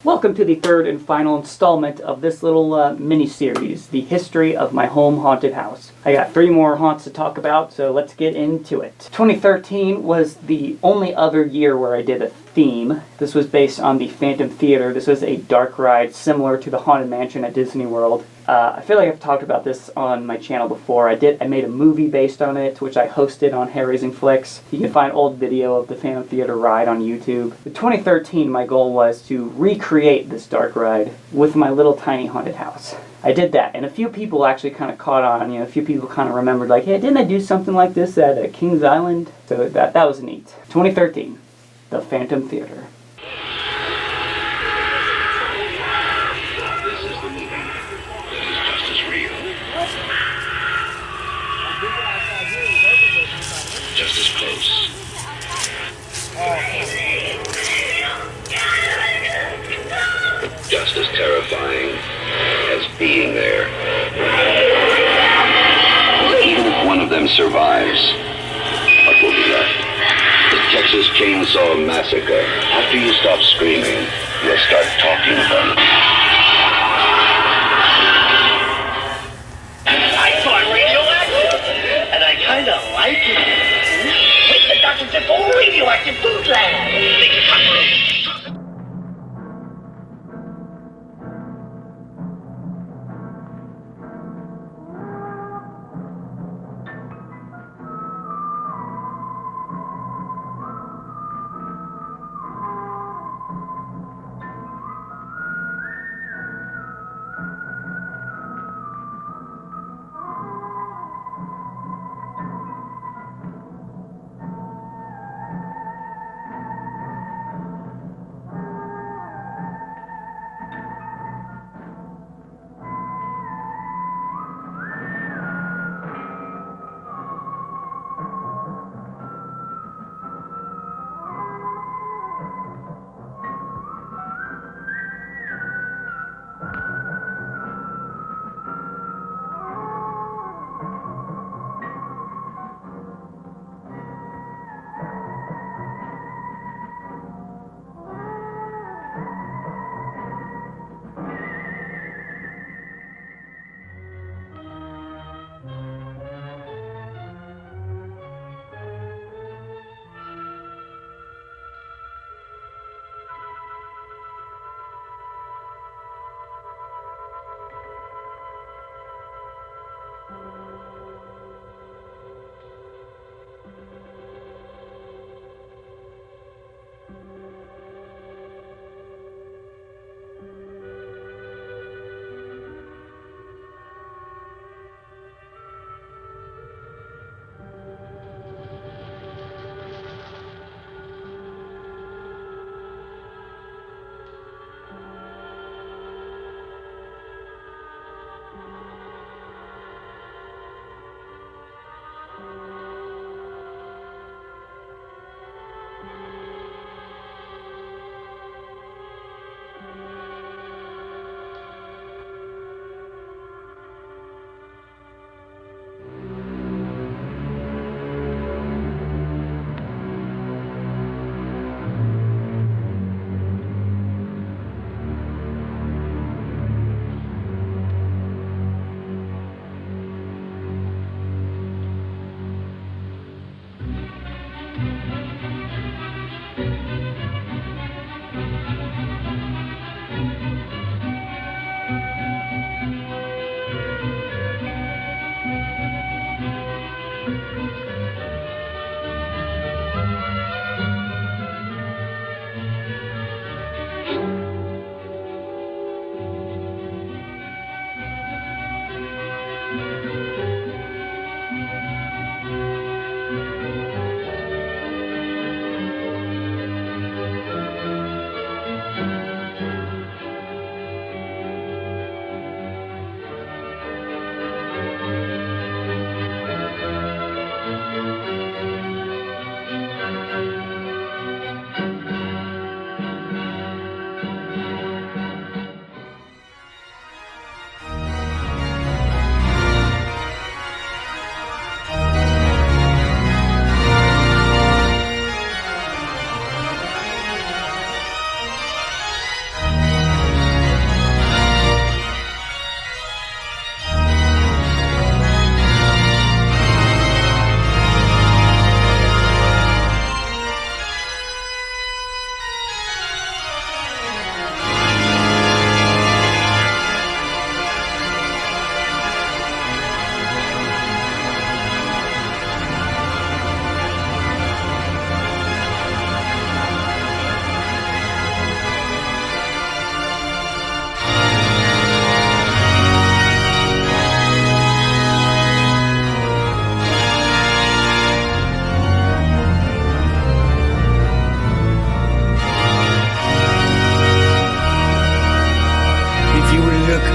Welcome to the third and final installment of this little mini-series, The History of My Home Haunted House. I got 3 more haunts to talk about, so let's get into it. 2013 was the only other year where I did a theme. This was based on the Phantom Theater. This was a dark ride similar to the Haunted Mansion at Disney World. I feel like I've talked about this on my channel before. I made a movie based on it, which I hosted on Hair Raising Flicks. You can find old video of the Phantom Theater ride on YouTube. In 2013, my goal was to recreate this dark ride with my little tiny haunted house. I did that, and a few people actually kind of caught on. A few people kind of remembered, like, hey, didn't I do something like this at Kings Island? So that was neat. 2013, the Phantom Theater. Just as close. Just as terrifying as being there. Even if one of them survives, what will be left? The Texas Chainsaw Massacre. After you stop screaming, you'll start talking about it. I saw it radioactive, and I kind of like it. Wait, the Dr. Zippo radioactive food lab. Make a cockroach.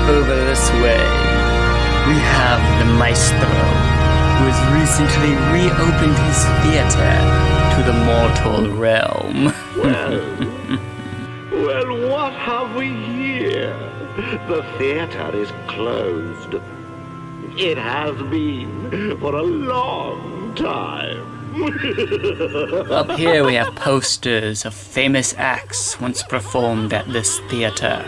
over this way, we have the Maestro, who has recently reopened his theater to the mortal realm. Well, what have we here? The theater is closed. It has been for a long time. Up here we have posters of famous acts once performed at this theater.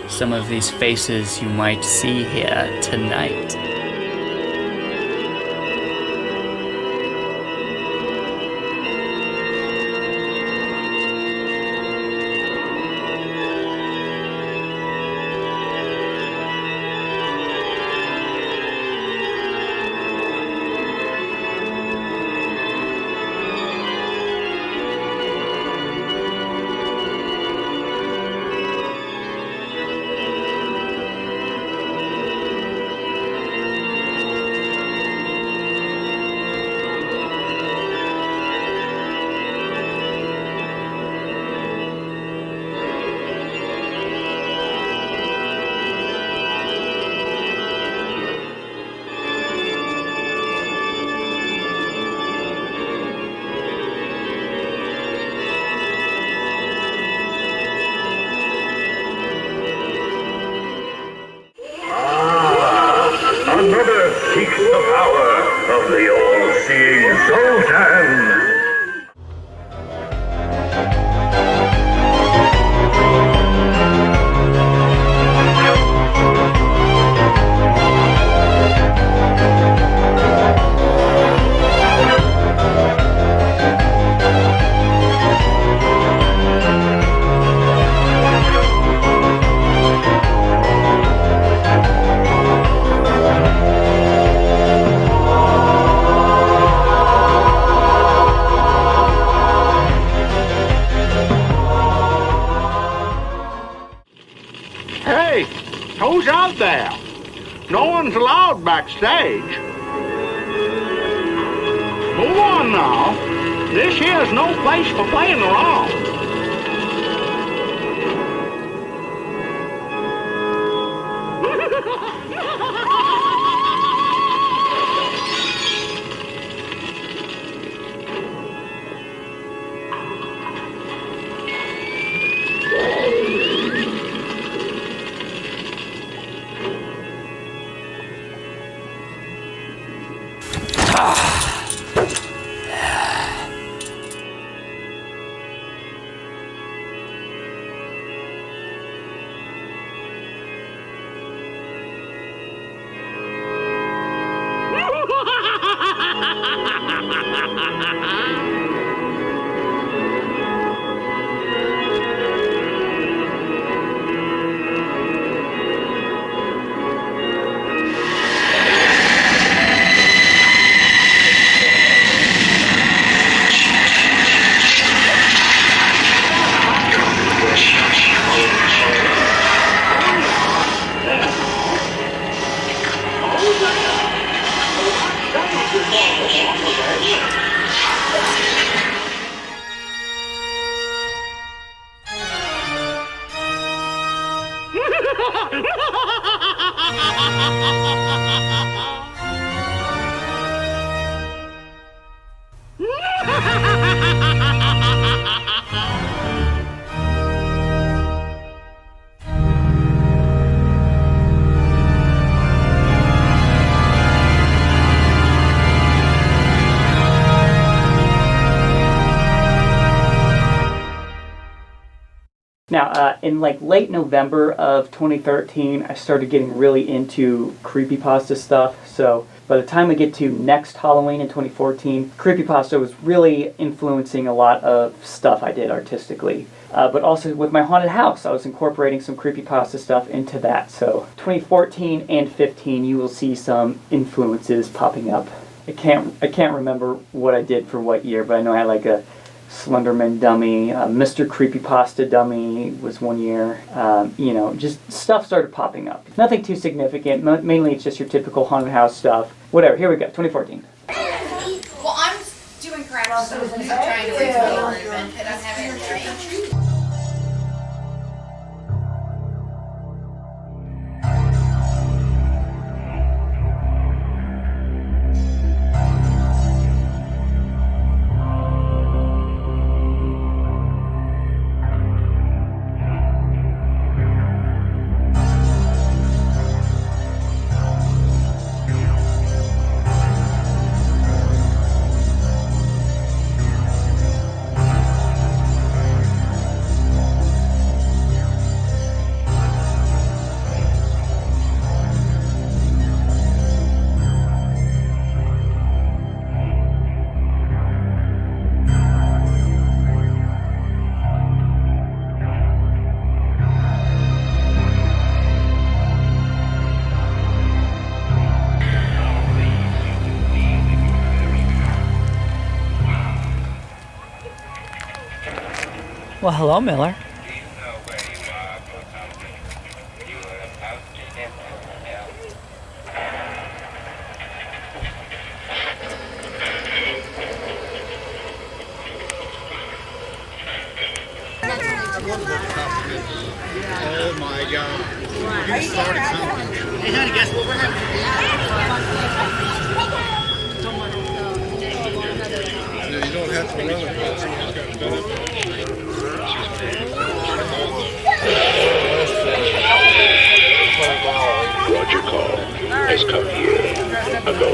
Some of these faces you might see here tonight. Another seeks the power of the all-seeing Zoltan. Hey, who's out there? No one's allowed backstage. Move on now. This here's no place for playing around. Now, in like late November of 2013, I started getting really into creepypasta stuff. So by the time I get to next Halloween in 2014, creepypasta was really influencing a lot of stuff I did artistically. But also with my haunted house, I was incorporating some creepypasta stuff into that. So 2014 and 15, you will see some influences popping up. I can't remember what I did for what year, but I know I had like a Slenderman dummy, Mr. Creepypasta dummy was one year. Just stuff started popping up. Nothing too significant. Mainly it's just your typical haunted house stuff. Whatever. Here we go. 2014. Well, I'm doing craft, so I'm trying to reinvent it. I'm having a Well, hello, Miller. Oh my God. You started something. Hey, honey, guess what we're having? You don't have to run it. Roger Call has come here ago.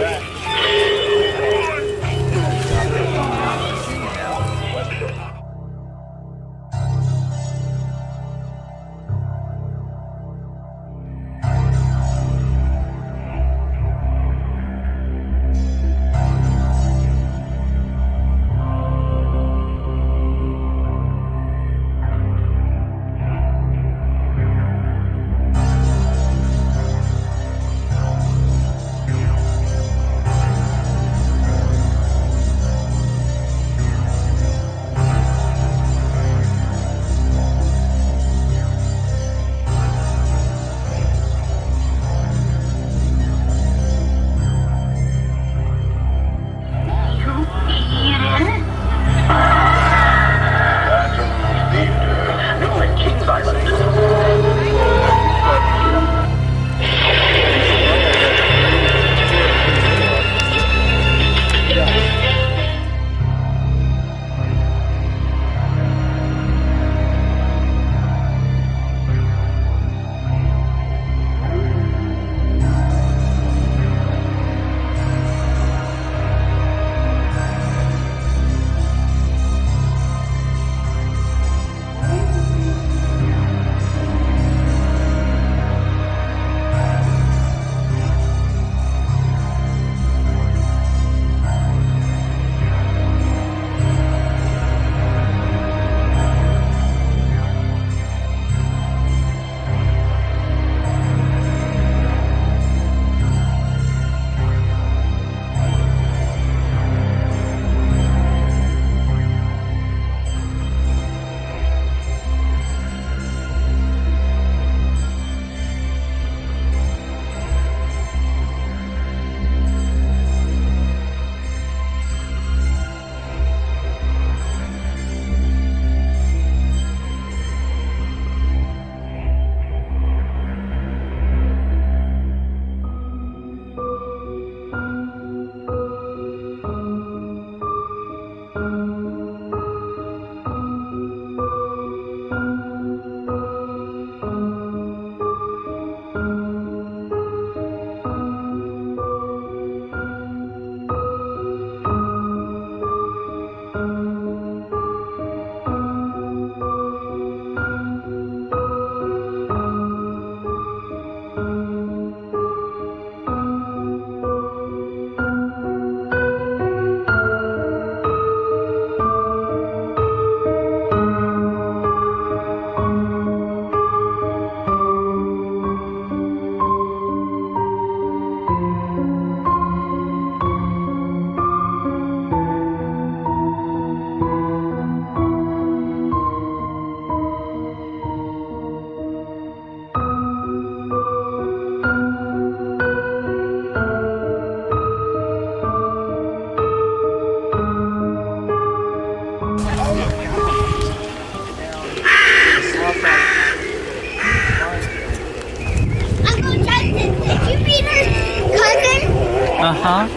Uh-huh.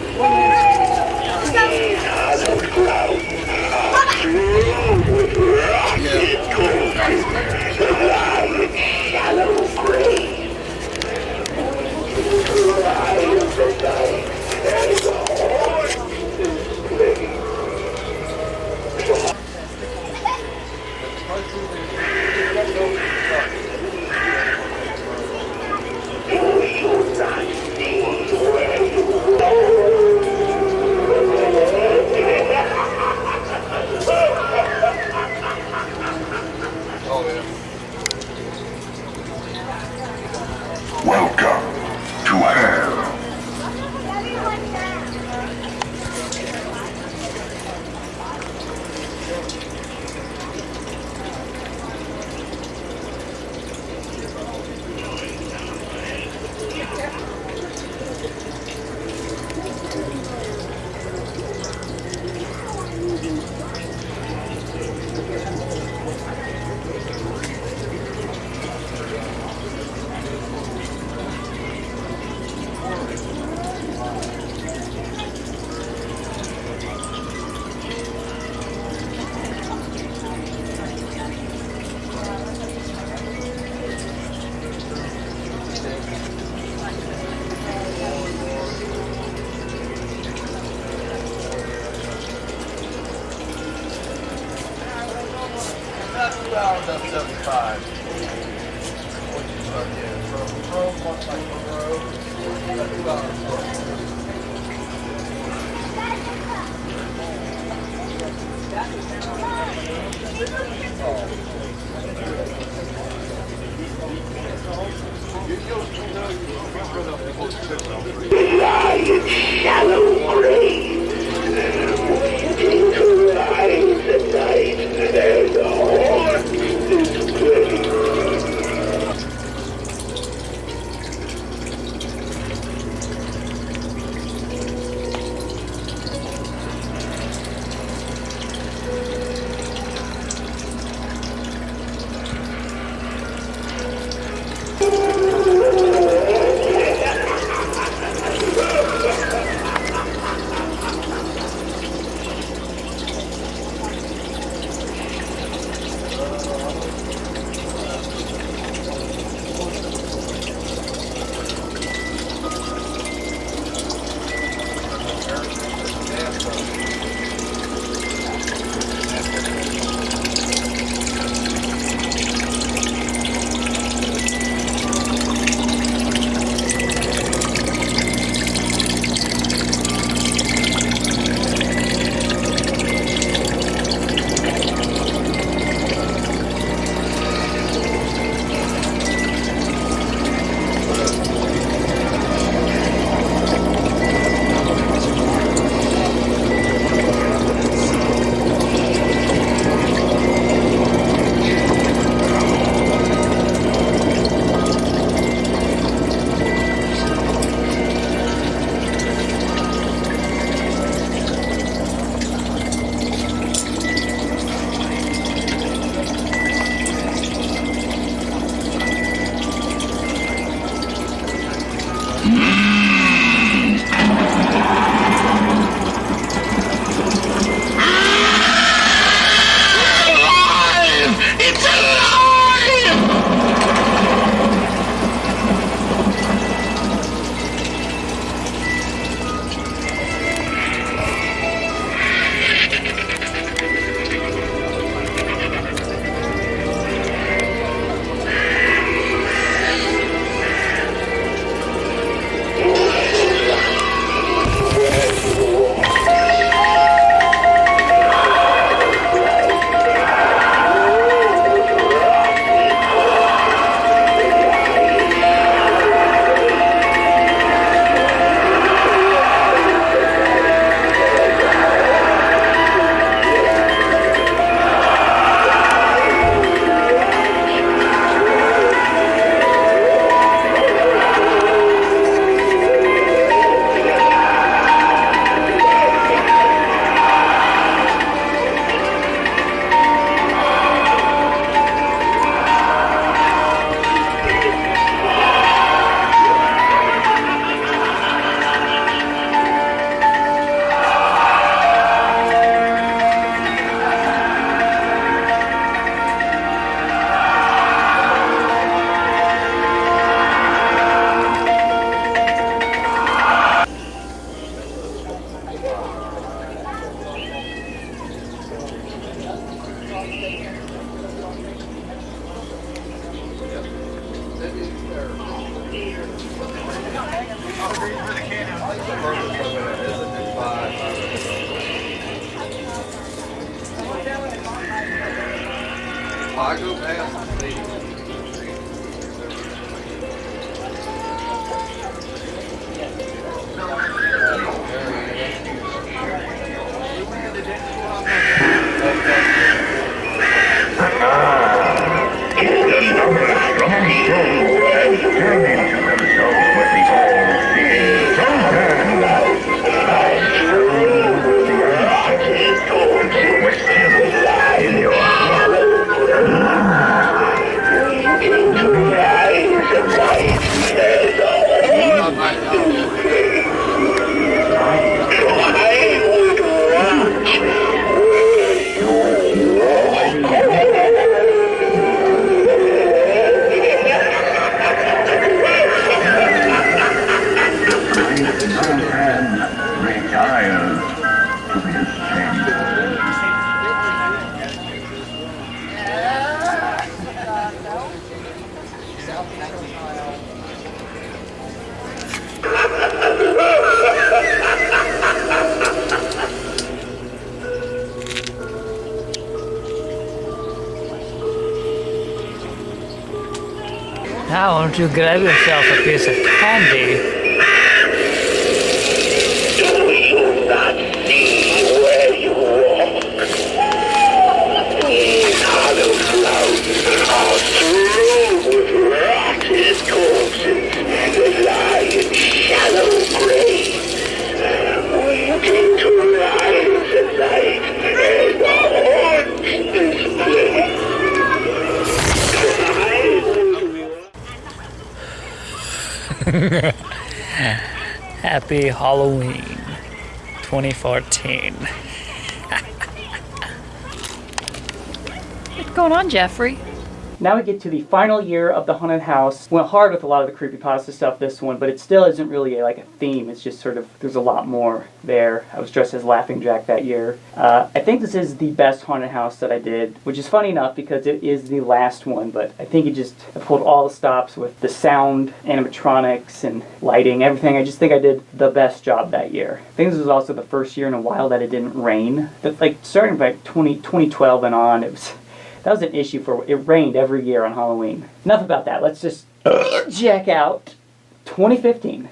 75. What you start getting from one like Lying shallow grave, waiting to rise at night, and the horse is playing. I go past the Now, why don't you grab yourself a piece of candy? Do you not see where you walk? These hollow clouds are strewn with rotted corpses that lie in shallow graves, waiting to rise at night and haunt this place. Happy Halloween 2014. What's going on, Jeffrey? Now we get to the final year of the haunted house. Went hard with a lot of the creepypasta stuff this one, but it still isn't really like a theme. It's just sort of, there's a lot more there. I was dressed as Laughing Jack that year. I think this is the best haunted house that I did, which is funny enough because it is the last one, but I think I pulled all the stops with the sound, animatronics, and lighting, everything. I just think I did the best job that year. I think this was also the first year in a while that it didn't rain. But like starting by 2012 and on, that was an issue it rained every year on Halloween. Enough about that. Let's just check out 2015.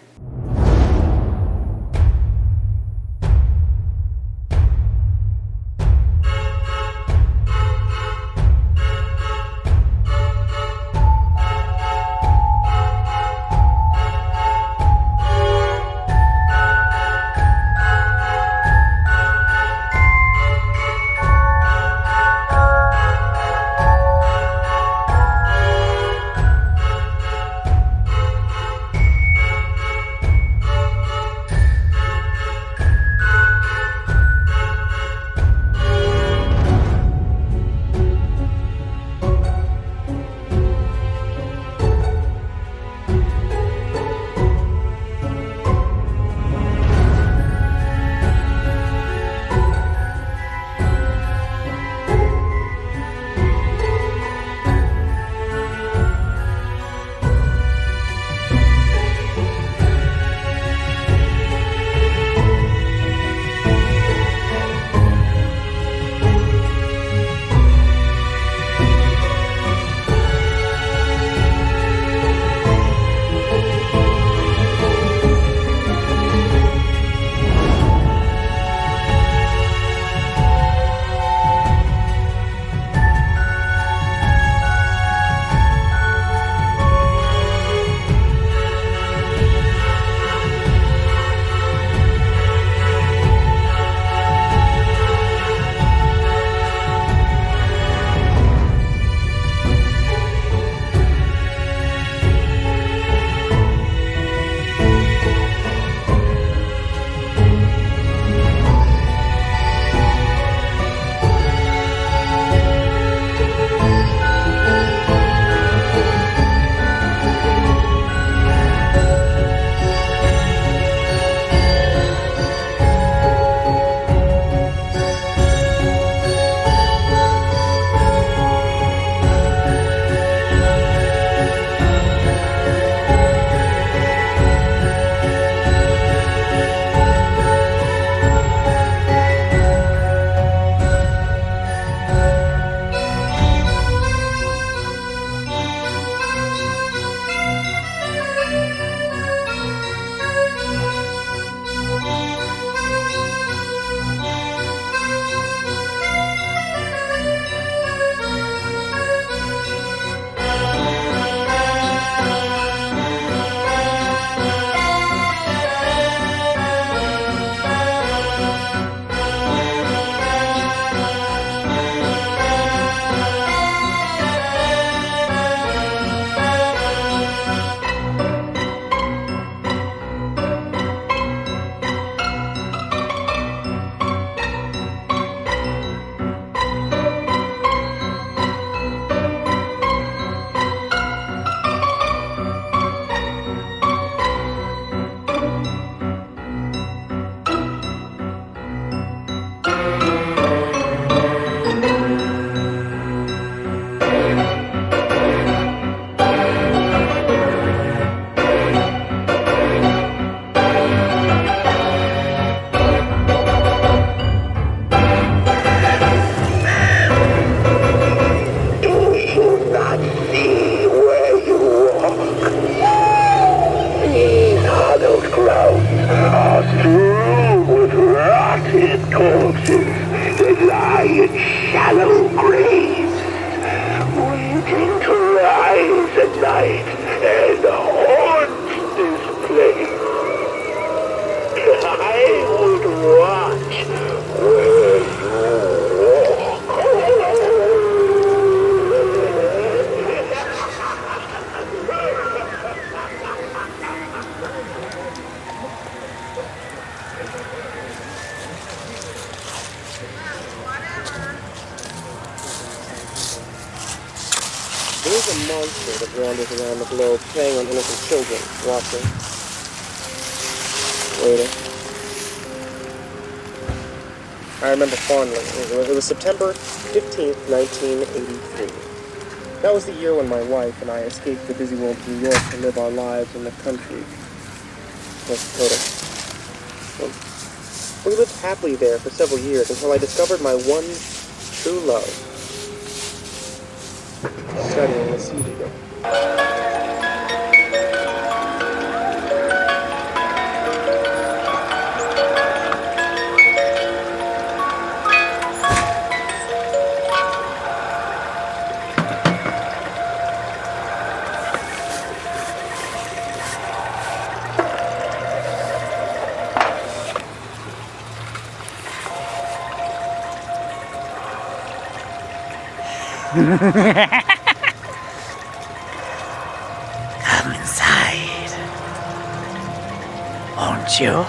night and haunt this place. I would watch where you There's a monster that wanders around the globe, preying on innocent children, watching, waiting. I remember fondly. It was September 15th, 1983. That was the year when my wife and I escaped the busy world of New York to live our lives in the country, North Dakota. Well, we lived happily there for several years until I discovered my one true love. Studying the sea beagle. Come inside. Won't you?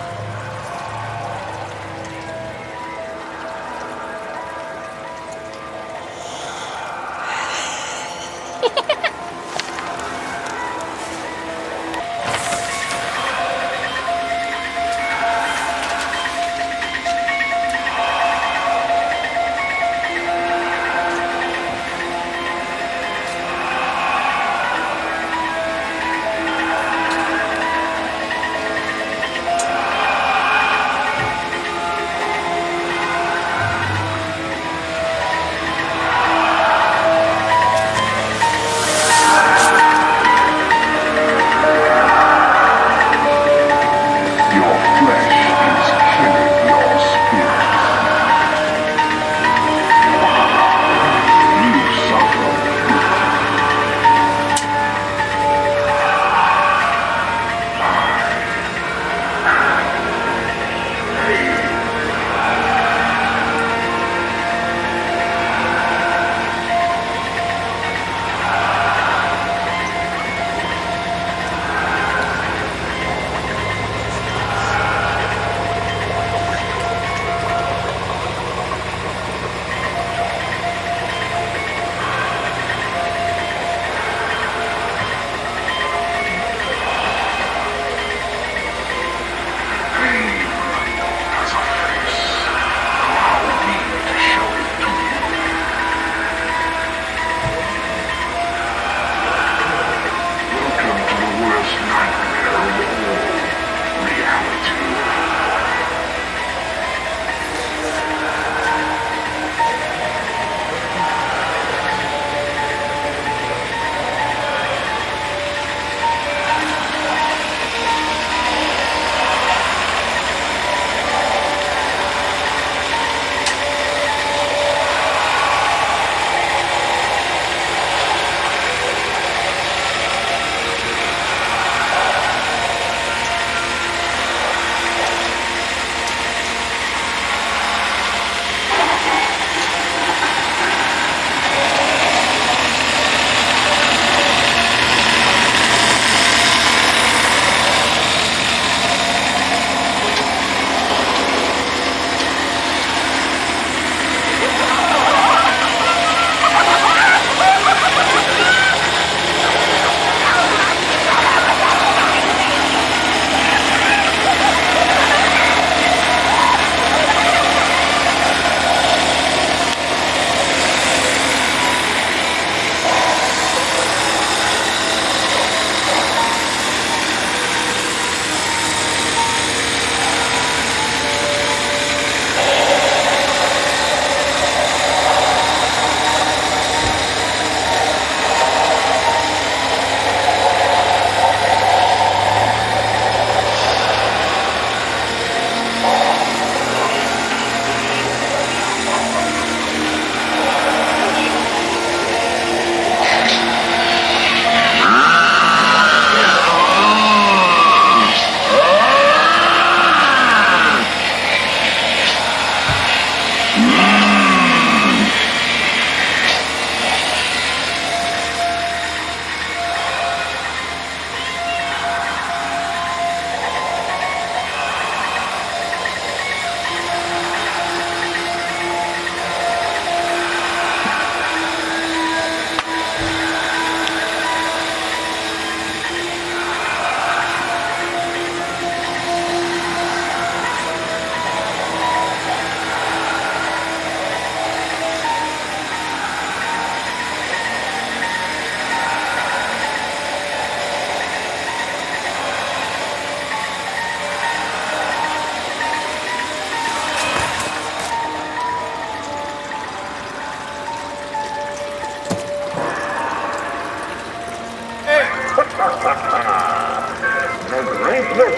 The greatness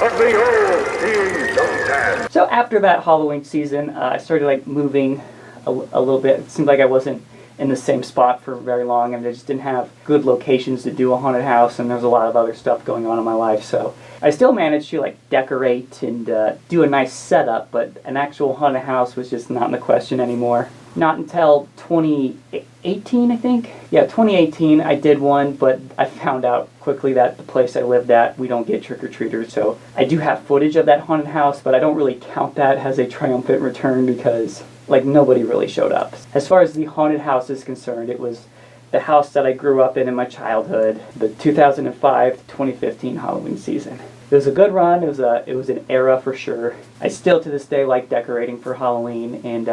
of the old King Sultan. So after that Halloween season, I started like moving a little bit. It seemed like I wasn't in the same spot for very long, and I just didn't have good locations to do a haunted house, and there's a lot of other stuff going on in my life. So I still managed to like decorate and do a nice setup, but an actual haunted house was just not in the question anymore. Not until 2018, I think. Yeah, 2018 I did one, but I found out quickly that the place I lived at, we don't get trick-or-treaters, so I do have footage of that haunted house, but I don't really count that as a triumphant return because, like, nobody really showed up. As far as the haunted house is concerned, it was the house that I grew up in my childhood, the 2005-2015 Halloween season. It was a good run. It was an era for sure. I still to this day like decorating for Halloween, and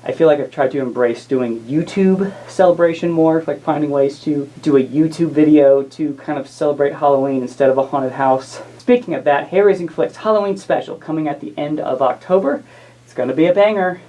I feel like I've tried to embrace doing YouTube celebration more, like finding ways to do a YouTube video to kind of celebrate Halloween instead of a haunted house. Speaking of that, Hair Raising Flicks Halloween special coming at the end of October. It's gonna be a banger.